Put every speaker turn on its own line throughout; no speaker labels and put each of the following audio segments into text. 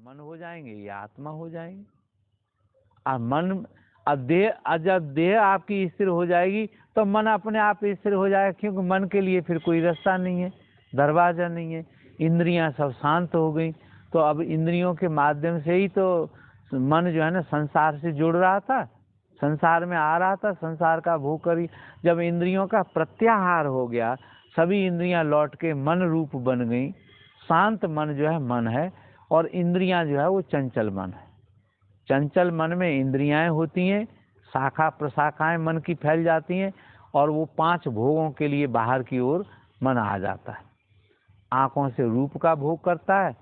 मन हो जाएंगे, ये आत्मा हो जाएंगे। और मन, जब देह आपकी स्थिर हो जाएगी तो मन अपने आप स्थिर हो जाएगा, क्योंकि मन के लिए फिर कोई रास्ता नहीं है, दरवाजा नहीं है। इंद्रियां सब शांत हो गई, तो अब इंद्रियों के माध्यम से ही तो मन जो है ना संसार से जुड़ रहा था, संसार में आ रहा था, संसार का भोग करी। जब इंद्रियों का प्रत्याहार हो गया, सभी इंद्रियां लौट के मन रूप बन गई, शांत मन जो है मन है, और इंद्रियां जो है वो चंचल मन है। चंचल मन में इंद्रियां होती हैं, शाखा प्रशाखाएं मन की फैल जाती हैं, और वो 5 भोगों के लिए बाहर की ओर मन आ जाता है। आँखों से रूप का भोग करता है,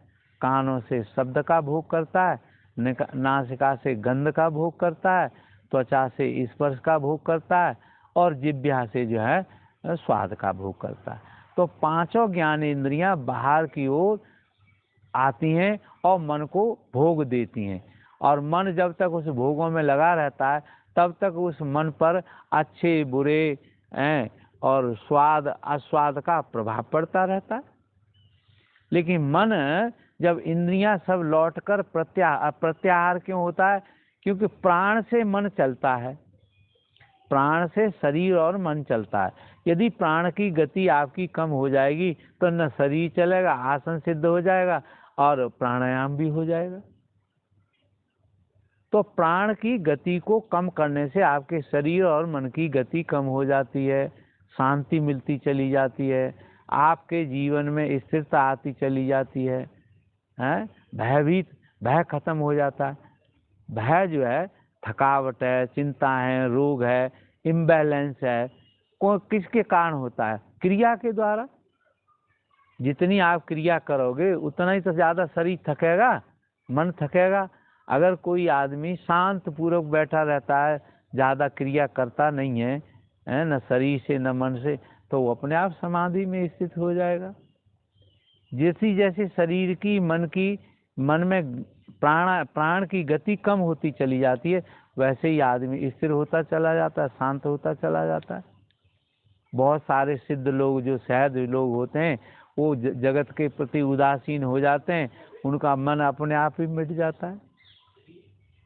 कानों से शब्द का भोग करता है, नासिका से गंध का भोग करता है, त्वचा से स्पर्श का भोग करता है, और जिह्वा से जो है स्वाद का भोग करता है। तो 5 ज्ञान इंद्रियां बाहर की ओर आती हैं और मन को भोग देती हैं, और मन जब तक उस भोगों में लगा रहता है तब तक उस मन पर अच्छे बुरे और स्वाद अस्वाद का प्रभाव पड़ता रहता है। लेकिन मन जब इंद्रियां सब लौटकर प्रत्याहार क्यों होता है? क्योंकि प्राण से मन चलता है, प्राण से शरीर और मन चलता है। यदि प्राण की गति आपकी कम हो जाएगी तो न शरीर चलेगा, आसन सिद्ध हो जाएगा और प्राणायाम भी हो जाएगा। तो प्राण की गति को कम करने से आपके शरीर और मन की गति कम हो जाती है, शांति मिलती चली जाती है, आपके जीवन में स्थिरता आती चली जाती है, भय खत्म हो जाता है। भय जो है थकावट है, चिंता है, रोग है, इम्बैलेंस है, किसके कारण होता है? क्रिया के द्वारा। जितनी आप क्रिया करोगे उतना ही तो ज़्यादा शरीर थकेगा, मन थकेगा। अगर कोई आदमी शांत पूर्वक बैठा रहता है, ज़्यादा क्रिया करता नहीं है, न शरीर से न मन से, तो वो अपने आप समाधि में स्थित हो जाएगा। जैसी जैसे शरीर की मन में प्राण की गति कम होती चली जाती है, वैसे ही आदमी स्थिर होता चला जाता है, शांत होता चला जाता है। बहुत सारे सिद्ध लोग, जो सहज लोग होते हैं, वो जगत के प्रति उदासीन हो जाते हैं, उनका मन अपने आप ही मिट जाता है।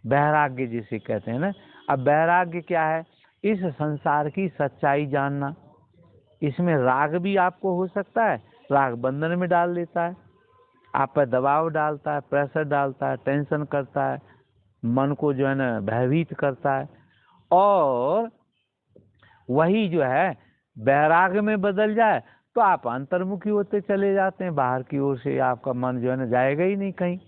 वैराग्य जिसे कहते हैं ना। अब वैराग्य क्या है? इस संसार की सच्चाई जानना। इसमें राग भी आपको हो सकता है, राग बंधन में डाल देता है, आप पर दबाव डालता है, प्रेशर डालता है, टेंशन करता है, मन को जो है ना भयभीत करता है, और वही जो है वैराग्य में बदल जाए तो आप अंतर्मुखी होते चले जाते हैं। बाहर की ओर से आपका मन जो है ना जाएगा ही नहीं कहीं,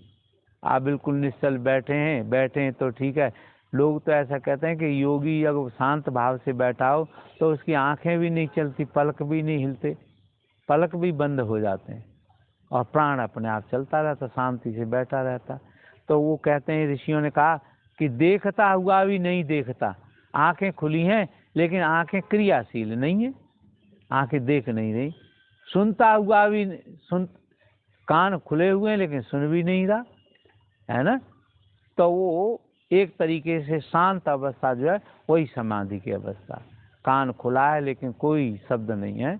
आप बिल्कुल निश्चल बैठे हैं तो ठीक है। लोग तो ऐसा कहते हैं कि योगी अगर शांत भाव से बैठा हो तो उसकी आंखें भी नहीं चलती, पलक भी नहीं हिलते, पलक भी बंद हो जाते हैं, और प्राण अपने आप चलता रहता, शांति से बैठा रहता। तो वो कहते हैं, ऋषियों ने कहा कि देखता हुआ भी नहीं देखता, आंखें खुली हैं लेकिन आंखें क्रियाशील नहीं है, आंखें देख नहीं रही। सुनता हुआ भी कान खुले हुए हैं लेकिन सुन भी नहीं रहा, है ना। तो वो एक तरीके से शांत अवस्था जो है वही समाधि की अवस्था। कान खुला है लेकिन कोई शब्द नहीं है।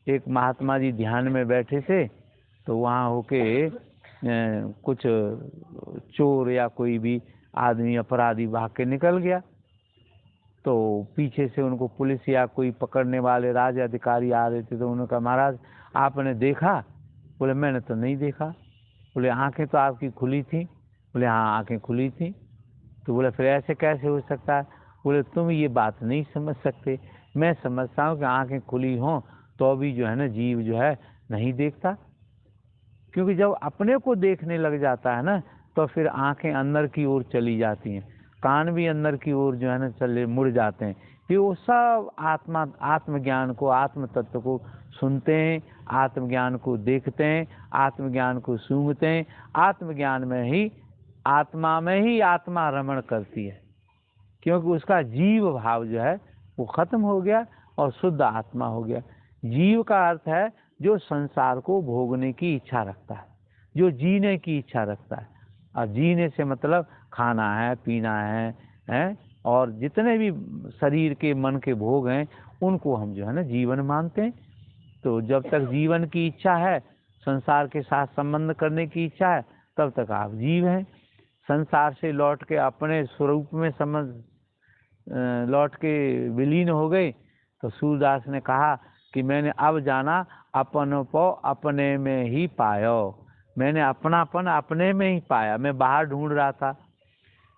एक महात्मा जी ध्यान में बैठे थे, तो वहाँ होके कुछ चोर या कोई भी आदमी अपराधी भाग के निकल गया, तो पीछे से उनको पुलिस या कोई पकड़ने वाले राज अधिकारी आ रहे थे। तो उन्होंने कहा, महाराज आपने देखा? बोले मैंने तो नहीं देखा। बोले आंखें तो आपकी खुली थी? बोले हाँ आंखें खुली थी। तो बोले फिर ऐसे कैसे हो सकता है? बोले तुम ये बात नहीं समझ सकते, मैं समझता हूँ कि आंखें खुली हों तो भी जो है ना जीव जो है नहीं देखता, क्योंकि जब अपने को देखने लग जाता है ना तो फिर आंखें अंदर की ओर चली जाती हैं, कान भी अंदर की ओर जो है ना चले मुड़ जाते हैं। फिर वो सब आत्मज्ञान को, आत्म तत्व को सुनते हैं, आत्मज्ञान को देखते हैं, आत्मज्ञान को सूंघते हैं। आत्मज्ञान में ही, आत्मा में ही आत्मा रमण करती है, क्योंकि उसका जीव भाव जो है वो खत्म हो गया और शुद्ध आत्मा हो गया। जीव का अर्थ है जो संसार को भोगने की इच्छा रखता है, जो जीने की इच्छा रखता है। और जीने से मतलब खाना है, पीना है, और जितने भी शरीर के मन के भोग हैं उनको हम जो है ना जीवन मानते हैं। तो जब तक जीवन की इच्छा है, संसार के साथ संबंध करने की इच्छा है, तब तक आप जीव हैं। संसार से लौट के अपने स्वरूप में लौट के विलीन हो गए तो सूरदास ने कहा कि मैंने अब जाना अपन पो अपने में ही पायो। मैंने अपनापन अपने में ही पाया। मैं बाहर ढूंढ रहा था,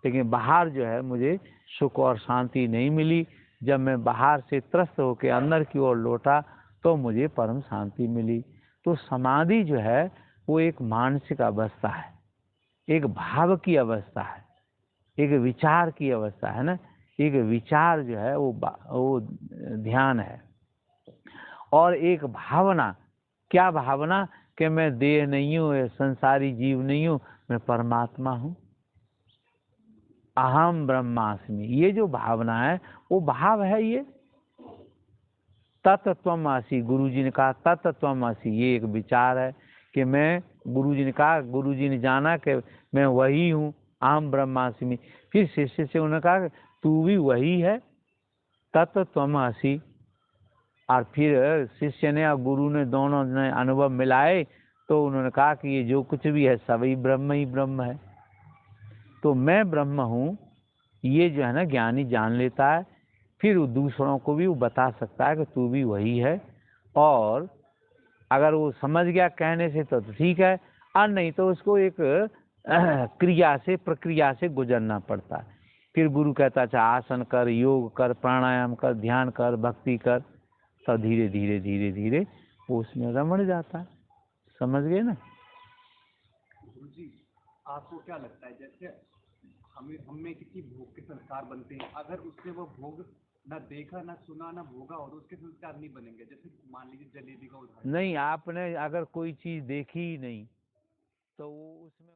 लेकिन बाहर जो है मुझे सुख और शांति नहीं मिली। जब मैं बाहर से त्रस्त होकर अंदर की ओर लौटा तो मुझे परम शांति मिली। तो समाधि जो है वो एक मानसिक अवस्था है, एक भाव की अवस्था है, एक विचार की अवस्था है ना। एक विचार जो है वो ध्यान है। और एक भावना, क्या भावना? कि मैं देह नहीं हूँ, संसारी जीव नहीं हूँ, मैं परमात्मा हूँ। अहम ब्रह्मास्मि, ये जो भावना है वो भाव है। ये तत्त्वमसि, गुरु जी ने कहा तत्त्वमसि, ये एक विचार है कि मैं, गुरु जी ने कहा, गुरु जी ने जाना कि मैं वही हूँ, अहम ब्रह्मास्मि। फिर शिष्य से उन्होंने कहा तू भी वही है, तत्त्वमसि। और फिर शिष्य ने और गुरु ने दोनों ने अनुभव मिलाए तो उन्होंने कहा कि ये जो कुछ भी है सभी ब्रह्म ही ब्रह्म है। तो मैं ब्रह्म हूँ, ये जो है ना ज्ञानी जान लेता है। फिर वो दूसरों को भी वो बता सकता है कि तू भी वही है। और अगर वो समझ गया कहने से तो ठीक है, और नहीं तो उसको एक क्रिया से, प्रक्रिया से गुजरना पड़ता है। फिर गुरु कहता अच्छा आसन कर, योग कर, प्राणायाम कर, ध्यान कर, भक्ति कर, तो धीरे धीरे धीरे धीरे वो उसमें रमण जाता है। समझ गए ना?
गुरुजी, आपको क्या लगता है जैसे हम में किसी भोग के संस्कार बनते हैं, अगर उसने वो भोग ना देखा, ना सुना, ना भोगा, और उसके संस्कार नहीं बनेंगे? जैसे मान लीजिए जलेबी का उदाहरण।
नहीं, आपने अगर कोई चीज देखी ही नहीं तो वो उसमें